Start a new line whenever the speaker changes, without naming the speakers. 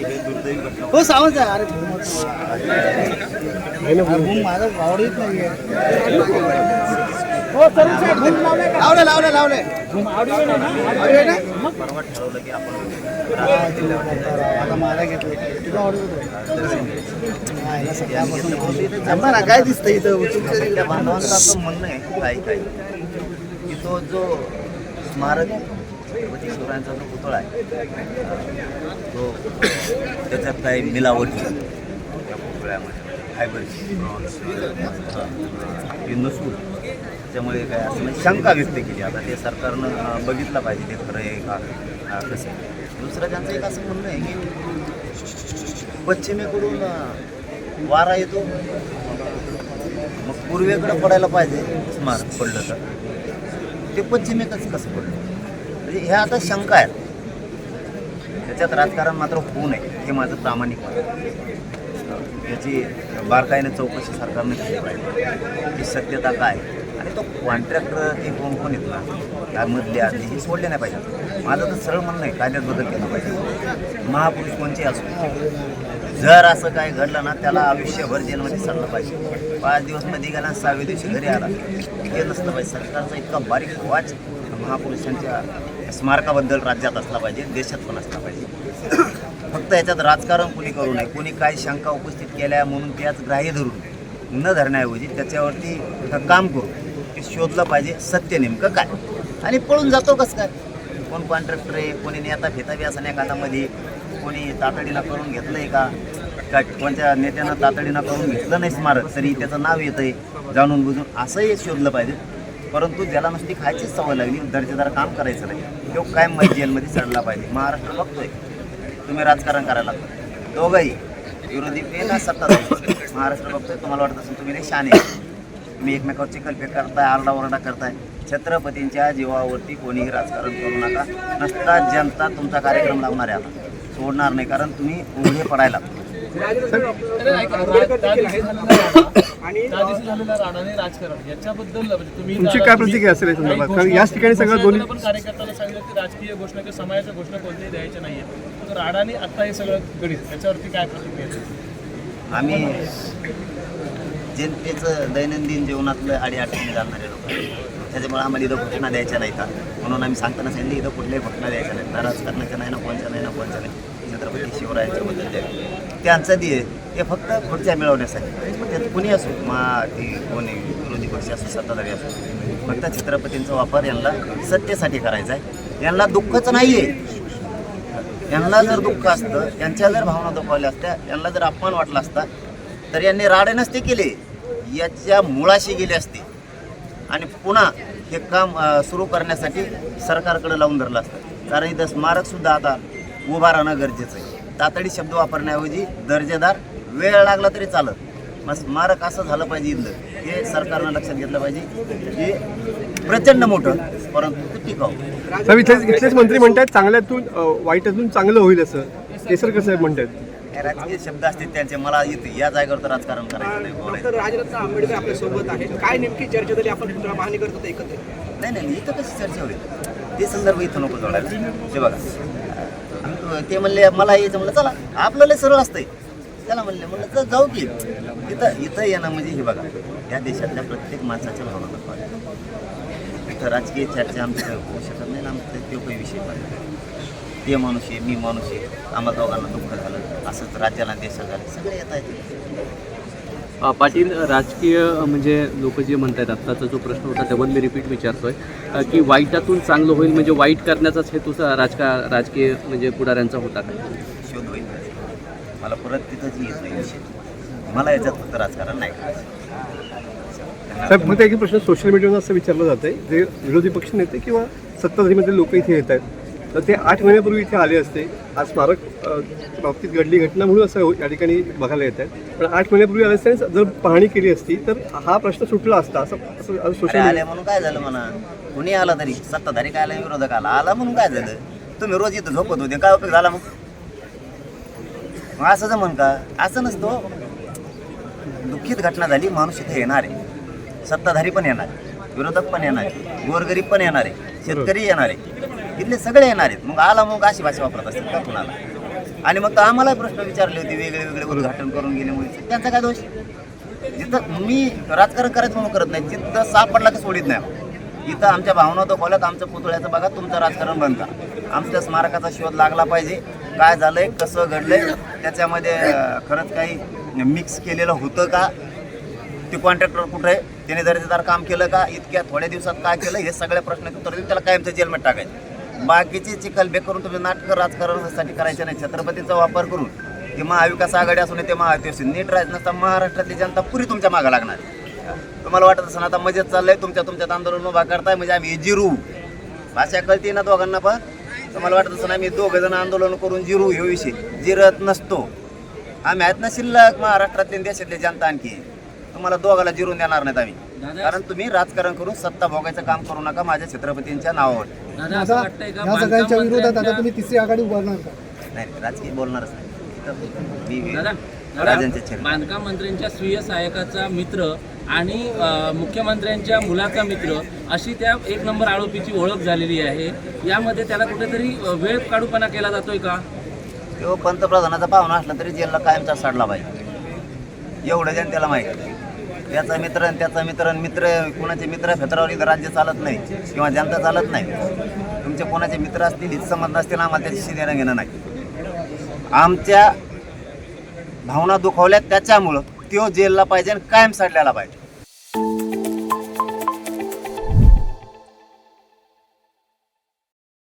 हे दुर्दैवी घटना
हो सावंत आहे. अरे माझा आवडीच नाहीये. हो लावले लावले लावले
परवा ठरवलं की आपण
आता मला घेतलं तुझं आवडत काय दिसतं इथं
त्या बांधवांचं असं म्हणणं आहे काही की तो जो स्मारक छत्रपती शिवरायांचा जो पुतळा आहे तो त्याच्यात काही मिलावट त्या पुतळ्यामध्ये फायबरची नसून त्यामुळे काय असं म्हणजे शंका व्यक्त केली. आता ते सरकारनं बघितलं पाहिजे ते खरं आहे का कसं आहे. दुसरं त्यांचं एक असं म्हणणं आहे की पश्चिमेकडून वारा येतो मग पूर्वेकडं पडायला पाहिजे स्मारक पडलं तर ते पश्चिमेकच कसं पडलं म्हणजे ह्या आता शंका आहेत. त्याच्यात राजकारण मात्र होऊ नये हे माझं प्रामाणिक मत आहे. याची बारकाईनं चौकशी सरकारने केली पाहिजे की सत्यता काय आणि तो कॉन्ट्रॅक्टर ते कोण येतो ना त्यामधले आधी हे सोडले नाही पाहिजे. माझं तर सरळ म्हणणं आहे कायद्यात बदल केला पाहिजे. महापुरुष कोणचे असो जर असं काय घडलं ना त्याला आयुष्यभर जेलमध्ये सडलं पाहिजे. 5 दिवस मध्ये गेला 6व्या दिवशी घरी आला हे नसलं पाहिजे. सरकारचा इतका बारीक वाच महापुरुषांच्या स्मारकाबद्दल राज्यात असला पाहिजे देशात पण असला पाहिजे. फक्त याच्यात राजकारण कोणी करू नये. कोणी काय शंका उपस्थित केल्या म्हणून त्याच ग्राह्य धरून न धरण्याऐवजी त्याच्यावरती काम करू ते शोधलं पाहिजे सत्य नेमकं काय. आणि पळून जातो कसं काय कोण कॉन्ट्रॅक्टर आहे कोणी नेता फेताबी असं नाही एखादामध्ये कोणी तातडीनं करून घेतलं आहे का कोणत्या नेत्यानं तातडीनं करून घेतलं नाही स्मारक तरी त्याचं नाव येतं आहे जाणून बुजून असंही शोधलं पाहिजे. परंतु ज्याला नुसती खायचीच सवय लागली दर्जेदार काम करायचं नाही तो काय जेलमध्ये चढला पाहिजे. महाराष्ट्र बघतोय तुम्ही राजकारण करायला लागतो दोघंही विरोधी पे ना सत्ताधारी महाराष्ट्र बघतोय. तुम्हाला वाटत असेल तुम्ही नाही शाने तुम्ही एकमेकावर चिखलफेक करताय आरडाओरडा करताय. छत्रपतींच्या जीवावरती कोणीही राजकारण करू नका. नसता जनता तुमचा कार्यक्रम लावणार आहे आता सोडणार नाही कारण तुम्ही उघडे पडायला
तुमची काय प्रतिक्रिया असेल कारण याच ठिकाणी सगळं दोन्ही
कार्यकर्त्यांना सांगितलं की राजकीय घोषणा किंवा समाजाच्या घोषणा कोणत्याही द्यायच्या नाहीये तर राडाने आता हे सगळं गणित त्याच्यावरती काय प्रतिक्रिया.
आम्ही जनतेचं दैनंदिन जीवनातलं अडीअडचणी जाणणारे लोक त्याच्यामुळे आम्हाला इथं घोषणा द्यायच्या नाही का म्हणून आम्ही सांगताना सांगितलं इथं कुठल्याही घोषणा द्यायच्या नाही ना राजकारणाच्या नाही ना कोणच्या नाही ना कोणच्या नाही. छत्रपती शिवरायांच्याबद्दल द्यावे त्यांचं दे ते फक्त खुर्च्या मिळवण्यासाठी त्यात कुणी असो ती कोणी विरोधी पक्ष असो सत्ताधारी असो फक्त छत्रपतींचा वापर यांना सत्तेसाठी करायचा आहे. यांना दुःखच नाही आहे. यांना जर दुःख असतं यांच्या जर भावना दुखावल्या असत्या यांना जर अपमान वाटला असता तर यांनी राडे नसते केले याच्या मुळाशी गेले असते आणि पुन्हा हे काम सुरू करण्यासाठी सरकारकडे लावून धरलं असतं. कारण इथं स्मारकसुद्धा आता उभा राहणं गरजेचं आहे. तातडी शब्द वापरण्याऐवजी दर्जेदार वेळ लागला तरी चालत मग स्मारक असं झालं पाहिजे इथलं हे सरकारनं लक्षात घेतलं पाहिजे की प्रचंड मोठं परंतु टिकाऊ.
इथलेच मंत्री म्हणतात चांगल्यातून वाईटातून चांगलं होईल असं हे सर कसं म्हणतात.
राजकीय शब्द असतील त्यांचे मला इथे या जागेवर तर राजकारण करायचं नाही बोलायचं.
राजरत्न आंबेडकर आपल्या सोबत आहे काय नेमकी चर्चा झाली आपण मागणी करत होतो एकत्र
नाही इथं कशी चर्चा होईल ते संदर्भ इथं नको जोडायला. ते बघा ते म्हणले मला यायचं म्हणलं चला आपल्याला सरळ असतंय त्याला म्हणलं तर जाऊ की इथं येणं म्हणजे हे बघा या देशातल्या प्रत्येक माणसाच्या भावना दाखवायला इथं राजकीय चर्चा आमचं होऊ शकत नाही ना आमचं तो काही विषय पाहिजे. ते माणूस आहे मी माणूस आहे आम्हाला दोघांना दुःख झालं असंच राज्याला देशात झालं सगळे येत आहेत.
पाटील राजकीय म्हणजे लोक जे म्हणतात आत्ताचा जो प्रश्न होता डबल मी रिपीट विचारतोय की वाईटातून चांगलं होईल म्हणजे वाईट करण्याचाच हेतू राजकीय म्हणजे पुढाऱ्यांचा होता काय
शोध होईल. मला परत तिथंच येत नाही विषय मला याच्यात फक्त राजकारण नाही करायचं.
साहेब फक्त एक प्रश्न सोशल मीडियावर असं विचारलं जात आहे जे विरोधी पक्ष नेते किंवा सत्ताधारीमध्ये लोक इथे येत आहेत तर ते 8 महिन्यापूर्वी इथे आले असते. आज स्मारक बाबतीत घडली घटना म्हणून असं या ठिकाणी बघायला येत आहेत पण 8 महिन्यापूर्वी आले असते जर पाहणी केली असती तर हा प्रश्न सुटला असता असं सोशल
आले म्हणून काय झालं म्हणा कुणी आला तरी सत्ताधारी काय आला विरोधक आला म्हणून काय झालं तुम्ही रोज इथं झोपत होते काय उपयोग झाला मग असं जमन का असं नसतो. दुःखित घटना झाली माणूस इथे येणार आहे सत्ताधारी पण येणार आहे विरोधक पण येणार आहे गोरगरीब पण येणार आहे शेतकरी येणार आहे इथले सगळे येणार आहेत. मग आला मग अशी भाषा वापरत असतील का कुणाला आणि मग तर आम्हाला प्रश्न विचारले होते वेगळे वेगळे उद्घाटन करून गेल्यामुळे. त्यांचा काय दोष? जिथं मी राजकारण करायचं म्हणून करत नाही, जिथं सापडला की सोडित नाही. इथं आमच्या भावना दाखवल्यात, आमच्या पुतळ्याचं बघा, तुमचं राजकारण बंद करा. आमच्या स्मारकाचा शोध लागला पाहिजे. काय झालंय, कसं घडलंय, त्याच्यामध्ये खरंच काही मिक्स केलेलं होतं का, ते कॉन्ट्रॅक्टर कुठं आहे, त्याने दर्जेदार काम केलं का, इतक्या थोड्या दिवसात काय केलं, हे सगळ्या प्रश्नाचं उत्तर देऊन त्याला कायमचं जेलमध्ये टाकायचं. बाकीचे चिखलबे करून तुम्ही नाटकं राजकारणासाठी करायचे नाही. छत्रपतीचा वापर करून ते महाविकास आघाडी असून ते महायुती असून नीट राहायचं नसता महाराष्ट्रातली जनता पुरी तुमच्या मागं लागणार. तुम्हाला वाटत असं आता मजेत चाललंय, तुमच्यात आंदोलन उभा करताय म्हणजे आम्ही जिरू, भाषा कळते ना दोघांना. पण तुम्हाला वाटत असं आम्ही दोघं जण आंदोलन करून जिरू, हे विषय जिरत नसतो. आम्ही आहेत ना शिल्लक महाराष्ट्रातले देशातले जनता, आणखी तुम्हाला दोघाला जिरून देणार नाहीत आम्ही. कारण तुम्ही राजकारण करून सत्ता भोगायचं काम करू नका माझ्या छत्रपतींच्या नावावर.
या सगळ्यांच्या विरोधात आता तुम्ही तिसरी आघाडी उभारणार का?
नाही, राजकीय बोलणारच नाही. मी
दादा
राजांच्या चेहऱ्यावर.
बांधकाम मंत्र्यांच्या स्वीय सहायकाचा मित्र आणि मुख्यमंत्र्यांच्या मुलाचा मित्र अशी त्या एक नंबर आरोपीची ओळख झालेली आहे. यामध्ये त्याला कुठेतरी वेळ काढूपणा केला जातोय का?
तो पंतप्रधानाचा पाहुणा असला तरी जेलला कायमचा साडला पाहिजे, एवढं जनतेला माहिती. त्याचा मित्र आणि त्याचा मित्र कोणाचे मित्र फेतरावर इथं राज्य चालत नाही किंवा जनता चालत नाही. तुमचे कोणाचे मित्र असतील, हितसंबंध असतील, आम्हाला त्याच्याशी देणं घेणं नाही. आमच्या भावना दुखावल्या त्याच्यामुळं तो जेलला पाहिजे आणि कायम साडल्याला पाहिजे.